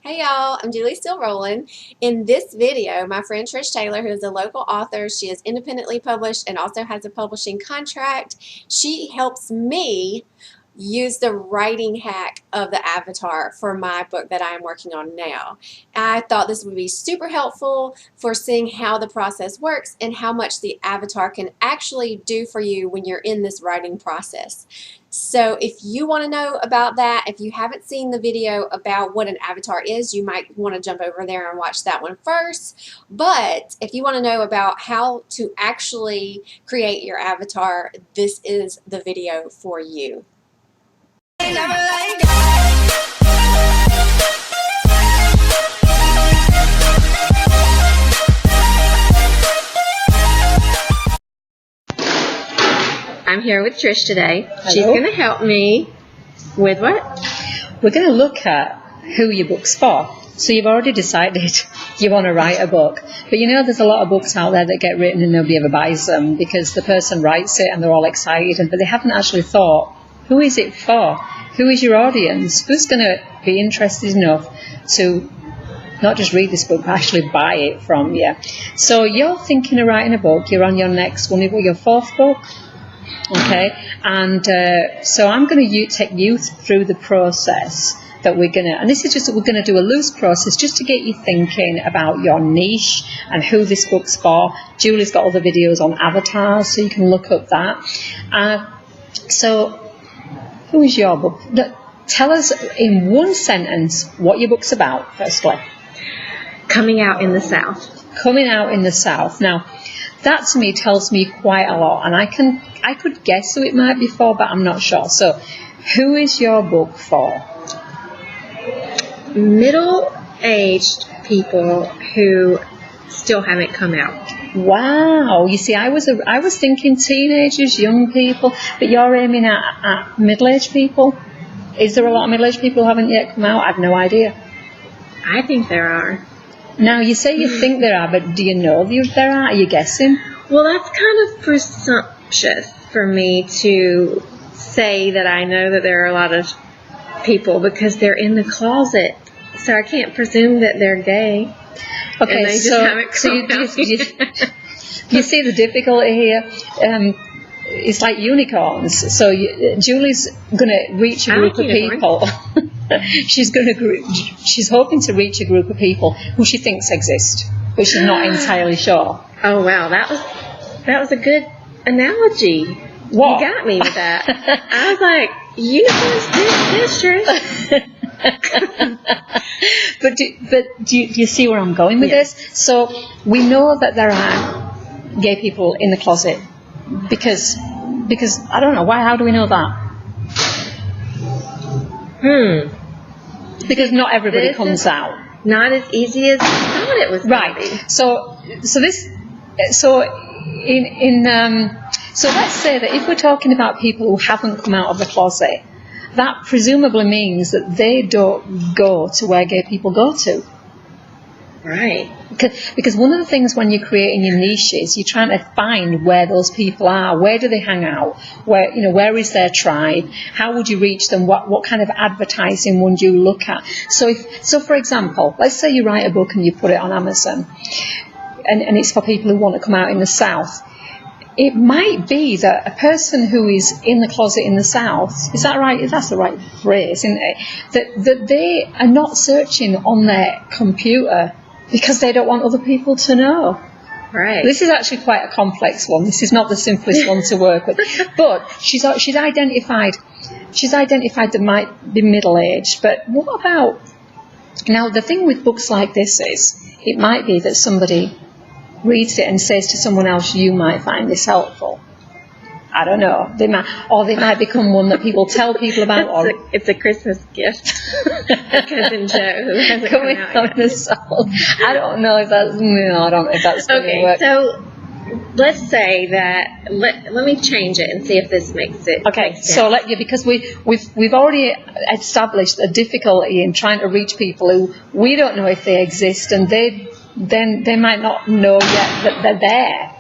Hey y'all, I'm Julie Still-Rolin. In this video, my friend Trish Taylor, who is a local author, she is independently published and also has a publishing contract. She helps me use the writing hack of the avatar for my book that I am working on now. I thought this would be super helpful for seeing how the process works and how much the avatar can actually do for you when you're in this writing process. So if you want to know about that, if you haven't seen the video about what an avatar is, you might want to jump over there and watch that one first. But if you want to know about how to actually create your avatar, this is the video for you. I'm here with Trish today. Hello. She's going to help me with what? We're going to look at who your book's for. So you've already decided you want to write a book. But you know there's a lot of books out there that get written and nobody ever buys them because the person writes it and they're all excited, but they haven't actually thought, who is it for? Who is your audience? Who's going to be interested enough to not just read this book, but actually buy it from you? So you're thinking of writing a book. You're on your next one, your fourth book. Okay, and so I'm going to take you through the process that we're going to, and this is just, we're going to do a loose process just to get you thinking about your niche and who this book's for. Julie's got other videos on avatars, so you can look up that. So, who is your book? Tell us in one sentence what your book's about, firstly. Coming out in the South. Coming out in the South. Now, that to me tells me quite a lot, and I could guess who it might be for, but I'm not sure. So, who is your book for? Middle-aged people who still haven't come out. Wow, you see, I was thinking teenagers, young people, but you're aiming at middle-aged people. Is there a lot of middle-aged people who haven't yet come out? I've no idea. I think there are. Now, you say you think there are, but do you know there are? Are you guessing? Well, that's kind of presumptuous for me to say that I know that there are a lot of people because they're in the closet. So I can't presume that they're gay. Okay, and they just haven't come out. You see the difficulty here? It's like unicorns. So Julie's going to reach a group of people. She's hoping to reach a group of people who she thinks exist, but she's not entirely sure. Oh wow, that was a good analogy. What? You got me with that. I was like, unicorns this, Trish. But do you see where I'm going with this? So we know that there are gay people in the closet because I don't know why. How do we know that? Because not everybody comes out. Not as easy as I thought it was. Right. So let's say that if we're talking about people who haven't come out of the closet, that presumably means that they don't go to where gay people go to. Right. Because one of the things when you're creating your niches, you're trying to find where those people are. Where do they hang out? Where is their tribe? How would you reach them? What kind of advertising would you look at? So for example, let's say you write a book and you put it on Amazon, and it's for people who want to come out in the South. It might be that a person who is in the closet in the South, is that right? That's the right phrase, isn't it? That they are not searching on their computer because they don't want other people to know. Right. This is actually quite a complex one. This is not the simplest one to work with. But she's identified that might be middle-aged. But what about... Now, the thing with books like this is, it might be that somebody reads it and says to someone else, you might find this helpful. I don't know. They might become one that people tell people about. It's a Christmas gift. Cousin Joe who hasn't come out yet. I don't know if that's going to work. So let's say that let me change it and see if this makes it. Okay, so because we've already established a difficulty in trying to reach people who we don't know if they exist, and they might not know yet that they're there.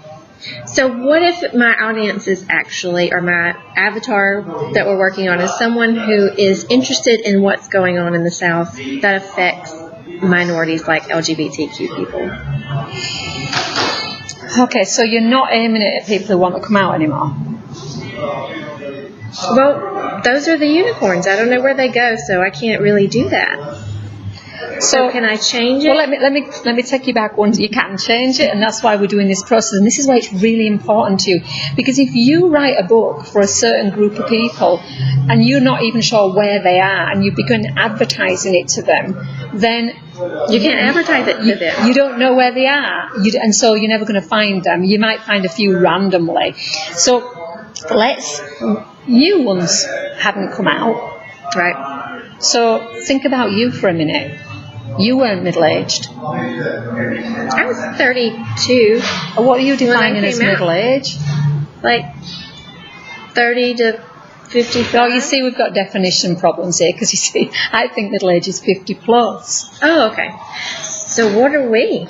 So what if my audience is actually, or my avatar that we're working on is someone who is interested in what's going on in the South that affects minorities like LGBTQ people. Okay, so you're not aiming it at people who want to come out anymore? Well, those are the unicorns. I don't know where they go, so I can't really do that. So can I change it? Well, let me take you back one. You can change it, and that's why we're doing this process. And this is why it's really important to you, because if you write a book for a certain group of people, and you're not even sure where they are, and you begin advertising it to them, then you can't advertise it to them. You don't know where they are, and so you're never going to find them. You might find a few randomly. So new ones haven't come out, right? So think about you for a minute. You weren't middle-aged. I was 32. What are you defining as middle-age? Like 30 to 55. Oh, you see, we've got definition problems here, because you see, I think middle-age is 50 plus. Oh, okay. So what are we?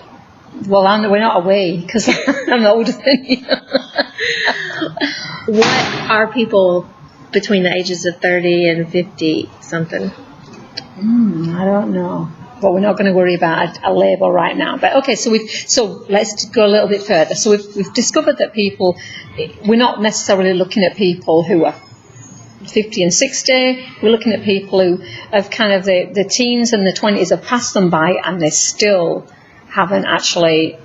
Well, we're not a we, because I'm older than you. What are people between the ages of 30 and 50 something? I don't know. But we're not going to worry about a label right now. But okay, so let's go a little bit further. So we've discovered that we're not necessarily looking at people who are 50 and 60. We're looking at people who have kind of the teens and the 20s have passed them by, and they still haven't actually.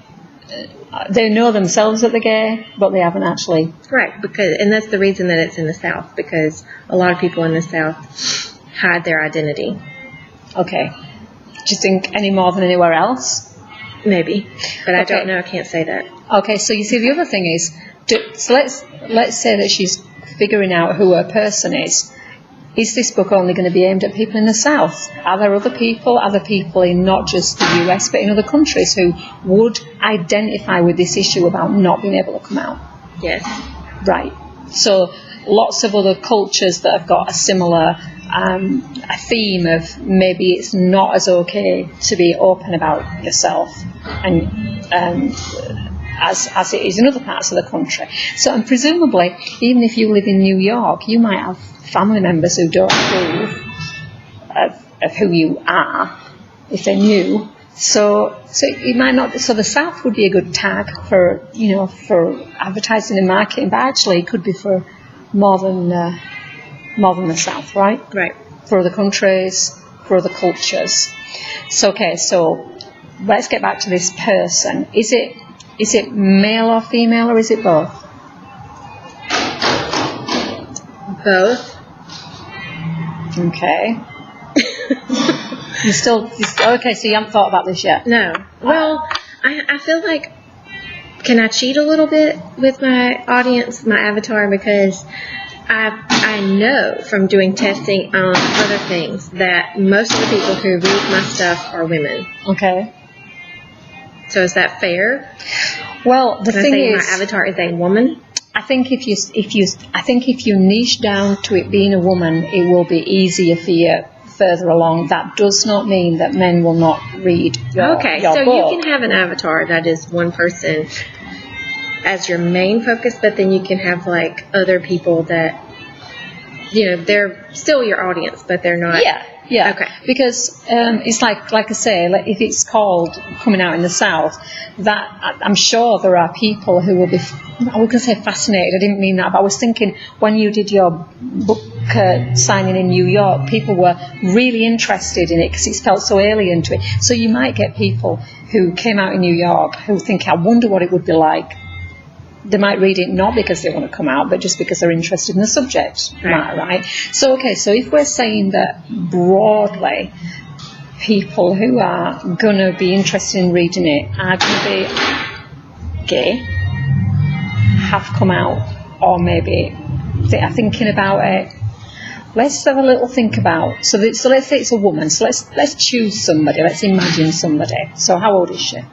They know themselves that they're gay, but they haven't actually. Right, and that's the reason that it's in the South, because a lot of people in the South hide their identity. Okay. Do you think any more than anywhere else? Maybe, but I don't know. I can't say that. Okay, so you see, the other thing is, so let's say that she's figuring out who her person is. Is this book only going to be aimed at people in the South? Are there other people in not just the US, but in other countries who would identify with this issue about not being able to come out? Yes. Right. So lots of other cultures that have got a similar a theme of maybe it's not as okay to be open about yourself and as it is in other parts of the country. So, and presumably, even if you live in New York, you might have family members who don't approve of who you are if they're new. So it might not. So the South would be a good tag for advertising and marketing, but actually it could be for more than the South, right? Right. For other countries, for other cultures. So let's get back to this person. Is it male or female, or is it both? Both. Okay. Okay, so you haven't thought about this yet? No. Well, I feel like, can I cheat a little bit with my audience, my avatar, because I know from doing testing on other things that most of the people who read my stuff are women. Okay. So is that fair? Well, the thing is, my avatar is a woman. I think if you niche down to it being a woman, it will be easier for you further along. That does not mean that men will not read your Okay, your so book. You can have an avatar that is one person as your main focus, but then you can have like other people that, they're still your audience, but they're not. Yeah. Okay. Because it's like I say, if it's called Coming Out in the South, that I'm sure there are people who will be. I was going to say fascinated. I didn't mean that, but I was thinking when you did your book signing in New York, people were really interested in it because it felt so alien to it. So you might get people who came out in New York who think, I wonder what it would be like. They might read it not because they want to come out, but just because they're interested in the subject matter, right? So if we're saying that broadly, people who are going to be interested in reading it are going to be gay, have come out, or maybe they are thinking about it. Let's have a little think about. So let's say it's a woman. So let's choose somebody. Let's imagine somebody. So how old is she?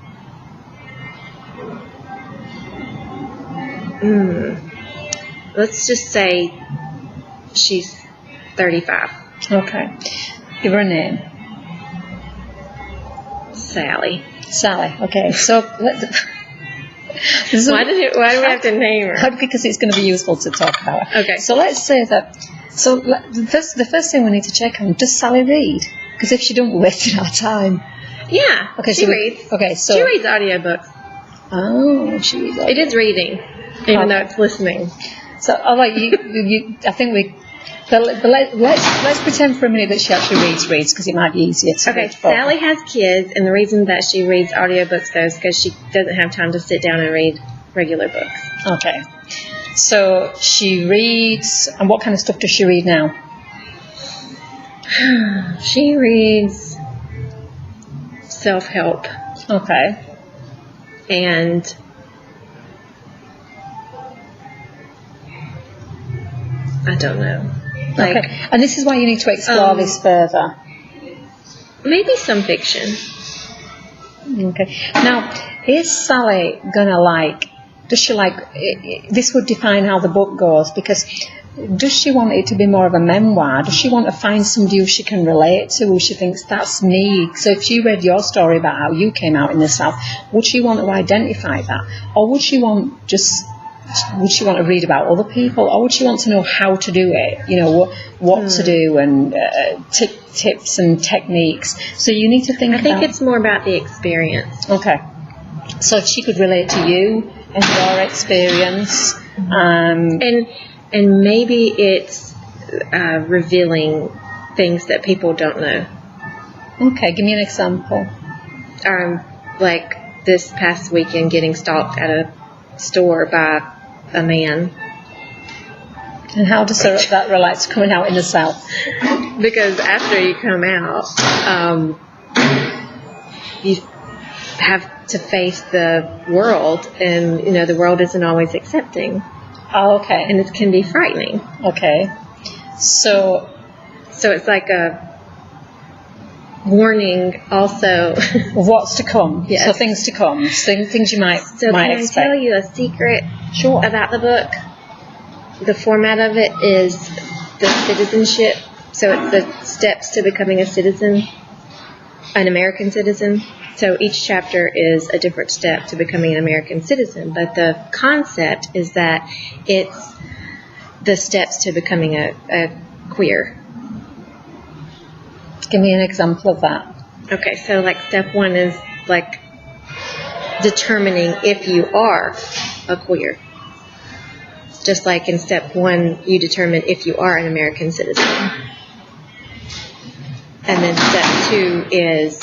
Let's just say she's 35. Okay. Give her a name. Sally. Okay. So why do we have to name her? Because it's going to be useful to talk about. Okay. So let's say that. So the first thing we need to check on, does Sally read? Because if she don't, we're wasting our time. Yeah. Okay, she so reads. Okay, so She reads audiobooks. Oh, she reads. It is reading, even though it's listening. So, all right, I think we. But let's pretend for a minute that she actually reads because it might be easier to Okay, read. Sally has kids, and the reason that she reads audiobooks, though, is because she doesn't have time to sit down and read regular books. Okay. So she reads, and what kind of stuff does she read now? She reads self-help. Okay. And I don't know. Okay. And this is why you need to explore this further. Maybe some fiction. Okay. Now, is Sally gonna does she this would define how the book goes, because does she want it to be more of a memoir? Does she want to find somebody who she can relate to, who she thinks, that's me? So if she read your story about how you came out in the South, would she want to identify that? Or would she want to read about other people? Or would she want to know how to do it? You know, what to do, and tips and techniques. So you need to think I think it's more about the experience. Okay. So if she could relate to you and your experience. And maybe it's revealing things that people don't know. Okay, give me an example. Like this past weekend, getting stalked at a store by a man. And how does that relate to coming out in the South? Because after you come out, you have to face the world, and the world isn't always accepting. Oh, okay. And it can be frightening. Okay. So it's like a warning also. Of what's to come. Yes. So things to come. Things you might expect. Can I tell you a secret about the book? The format of it is the citizenship. So it's the steps to becoming a citizen, an American citizen. So each chapter is a different step to becoming an American citizen. But the concept is that it's the steps to becoming a queer. Give me an example of that. Okay, so like step one is like determining if you are a queer. Just like in step one, you determine if you are an American citizen. And then step two is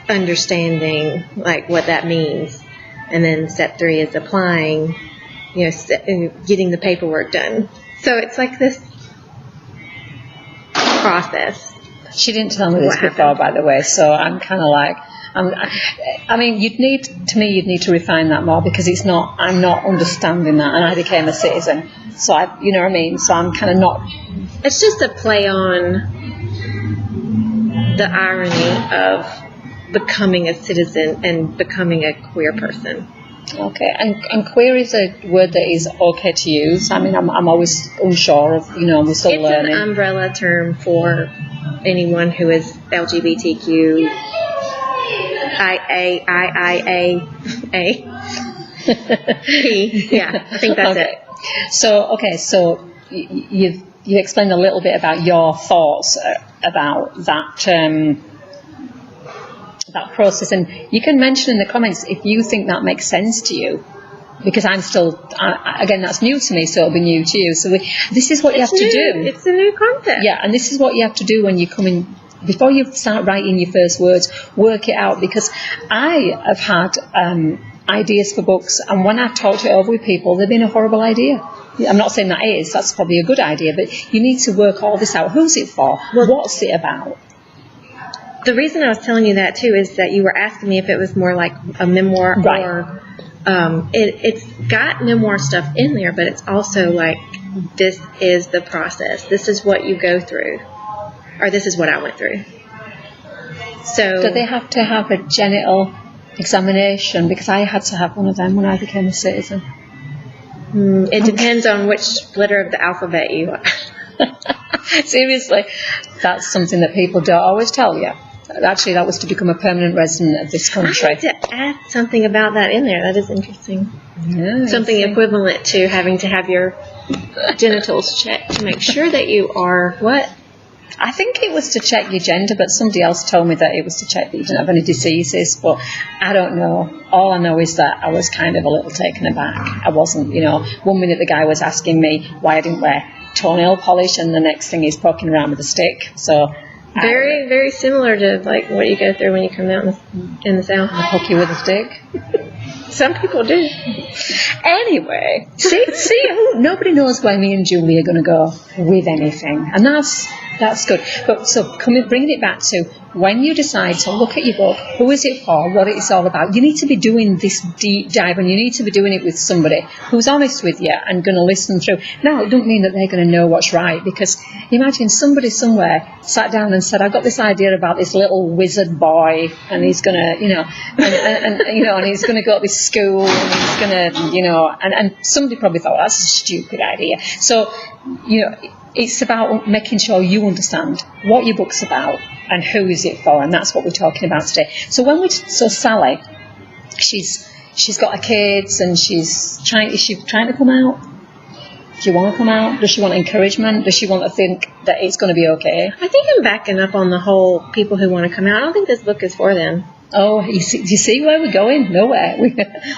understanding like what that means. And then step three is applying, getting the paperwork done. So it's like this process. She didn't tell me this before, by the way, so I'm kind of like, I mean, you'd need to refine that more, because I'm not understanding that, and I became a citizen, so you know what I mean, so I'm kind of not. It's just a play on the irony of becoming a citizen and becoming a queer person. Okay, and queer is a word that is okay to use. I mean, I'm always unsure of, we're still learning. It's an umbrella term for anyone who is LGBTQ. Yeah, I think that's it. So you've explained a little bit about your thoughts about that that process, and you can mention in the comments if you think that makes sense to you, because I'm still again, that's new to me, so it'll be new to you. So this is what you have to do. It's a new concept. Yeah, and this is what you have to do when you come in. Before you start writing your first words, work it out, because I have had ideas for books, and when I've talked it over with people, they've been a horrible idea. I'm not saying that's probably a good idea, but you need to work all this out. Who's it for? What's it about? The reason I was telling you that too is that you were asking me if it was more like a memoir, right, or it's got memoir stuff in there, but it's also like, this is the process. This is what you go through. Or this is what I went through. So do they have to have a genital examination? Because I had to have one of them when I became a citizen. It depends on which letter of the alphabet you are. Seriously, that's something that people don't always tell you. Actually, that was to become a permanent resident of this country. I had to add something about that in there. That is interesting. Yeah, something equivalent to having to have your genitals checked to make sure that you are what? I think it was to check your gender, but somebody else told me that it was to check that you didn't have any diseases, but I don't know. All I know is that I was kind of a little taken aback. I wasn't, you know, one minute the guy was asking me why I didn't wear toenail polish, and the next thing he's poking around with a stick. So very, very similar to like what you go through when you come out in the South. I poke you with a stick. Some people do. Anyway, nobody knows where me and Julie are going to go with anything, and that's good. But so bringing it back to when you decide to look at your book, who is it for, what it's all about, you need to be doing this deep dive, and you need to be doing it with somebody who's honest with you and going to listen through. Now, it doesn't mean that they're going to know what's right, because imagine somebody somewhere sat down and said, I've got this idea about this little wizard boy, and he's going to, and he's going to go to this school, and he's going to, and somebody probably thought, that's a stupid idea. So, it's about making sure you understand what your book's about and who is it for, and that's what we're talking about today. So Sally, she's got her kids, and is she trying to come out? Do you want to come out? Does she want encouragement? Does she want to think that it's going to be okay? I think I'm backing up on the whole people who want to come out. I don't think this book is for them. Oh, do you see where we're going? Nowhere.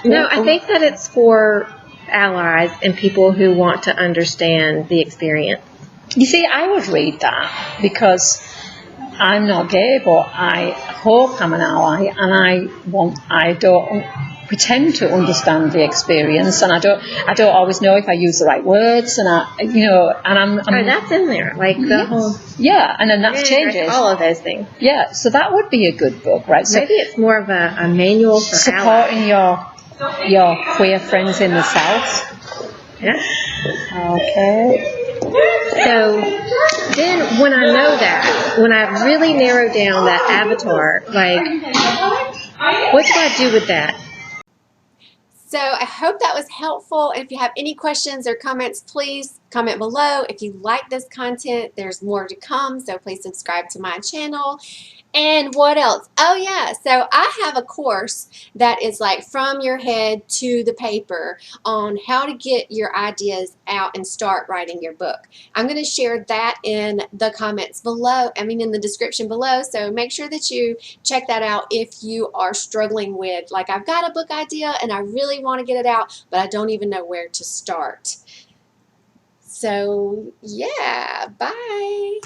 No, I think that it's for allies and people who want to understand the experience. You see, I would read that because I'm not gay, but I hope I'm an ally, and I don't pretend to understand the experience, and I don't always know if I use the right words, and I'm that's in there, like the whole and then that changes all of those things. Yeah, so that would be a good book, right? So maybe it's more of a manual for supporting your queer friends in the South. Yeah. Okay. So then when I know that, when I really narrow down that avatar, like, what do I do with that? So I hope that was helpful. If you have any questions or comments, please comment below. If you like this content, there's more to come, so please subscribe to my channel. And what else? Oh yeah, so I have a course that is like from your head to the paper on how to get your ideas out and start writing your book. I'm going to share that in the comments below, in the description below, so make sure that you check that out if you are struggling with, like, I've got a book idea and I really want to get it out, but I don't even know where to start. So yeah, bye.